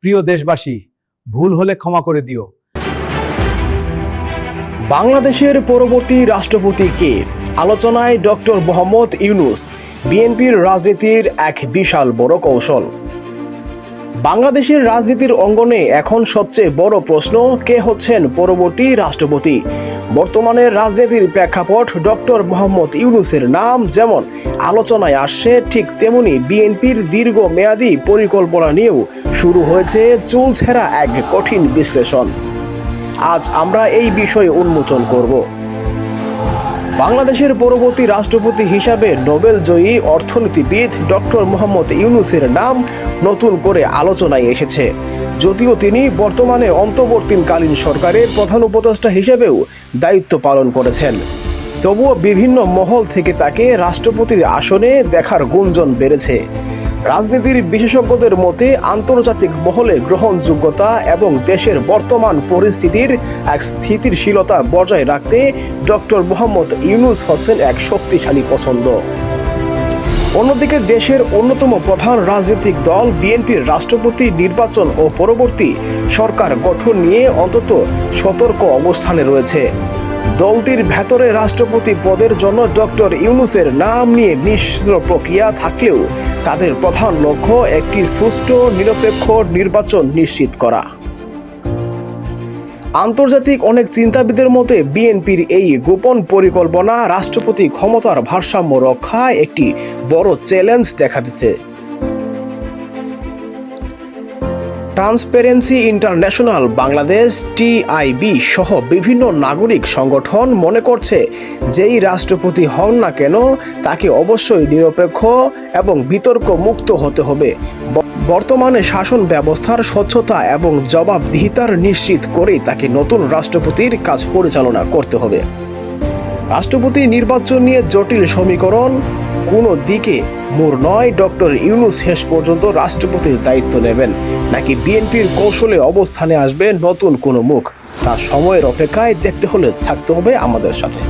প্রিয় দেশবাসী, ভুল হলে ক্ষমা করে দিও। বাংলাদেশের পরবর্তী রাষ্ট্রপতি কে? আলোচনায় ডক্টর মোহাম্মদ ইউনূস। বিএনপির রাজনীতির এক বিশাল বড় কৌশল। বাংলাদেশের রাজনীতির অঙ্গনে এখন সবচেয়ে বড় প্রশ্ন, কে হচ্ছেন পরবর্তী রাষ্ট্রপতি? বর্তমানে রাজনীতির প্রেক্ষাপট ডক্টর মোহাম্মদ ইউনূসের নাম যেমন আলোচনায় আসছে, ঠিক তেমনি বিএনপির দীর্ঘমেয়াদী পরিকল্পনা নিয়েও শুরু হয়েছে চুলছেরা এক কঠিন বিশ্লেষণ। আজ আমরা এই বিষয়ে উন্মোচন করব। বাংলাদেশের পরবর্তী রাষ্ট্রপতি হিসাবে নোবেল জয়ী অর্থনীতিবিদ ডক্টর মোহাম্মদ ইউনূসের নাম নতুন করে আলোচনায় এসেছে। যদিও তিনি বর্তমানে অন্তর্বর্তীকালীন সরকারের প্রধান উপদেষ্টা হিসেবেও দায়িত্ব পালন করেছেন, তবুও বিভিন্ন মহল থেকে তাকে রাষ্ট্রপতির আসনে দেখার গুঞ্জন বেড়েছে। রাজনীতির বিশেষজ্ঞদের মতে আন্তর্জাতিক মহলে গ্রহণযোগ্যতা এবং দেশের বর্তমান পরিস্থিতির এক স্থিতিশীলতা বজায় রাখতে ডক্টর মোহাম্মদ ইউনূস হচ্ছেন এক শক্তিশালী পছন্দ। অন্যদিকে দেশের অন্যতম প্রধান রাজনৈতিক দল বিএনপির রাষ্ট্রপতি নির্বাচন ও পরবর্তী সরকার গঠন নিয়ে অন্তত সতর্ক অবস্থানে রয়েছে। দলটির ভেতরে রাষ্ট্রপতি পদের জন্য ডক্টর ইউনূসের নাম নিয়ে মিশ্র প্রক্রিয়া থাকলেও তাদের প্রধান লক্ষ্য একটি সুষ্ঠু নিরপেক্ষ নির্বাচন নিশ্চিত করা। আন্তর্জাতিক অনেক চিন্তাবিদের মতে বিএনপির এই গোপন পরিকল্পনা রাষ্ট্রপতি ক্ষমতার ভারসাম্য রক্ষায় একটি বড় চ্যালেঞ্জ দেখা দিচ্ছে। ট্রান্সপারেন্সি ইন্টারন্যাশনাল বাংলাদেশ টিআইবি সহ বিভিন্ন নাগরিক সংগঠন মনে করছে, যেই রাষ্ট্রপতি হন না কেন তাকে অবশ্যই নিরপেক্ষ এবং বিতর্ক মুক্ত হতে হবে। বর্তমানে শাসন ব্যবস্থার স্বচ্ছতা এবং জবাবদিহিতার নিশ্চিত করেই তাকে নতুন রাষ্ট্রপতির কাজ পরিচালনা করতে হবে। রাষ্ট্রপতি নির্বাচন নিয়ে জটিল সমীকরণ কোনো দিকে মোড় নয়। ডক্টর ইউনূস শেষ পর্যন্ত রাষ্ট্রপতির দায়িত্ব নেবেন নাকি বিএনপির কৌশলে অবস্থানে আসবে নতুন কোনো মুখ, তা সময়ের অপেক্ষায় দেখতে হলে থাকতে হবে আমাদের সাথে।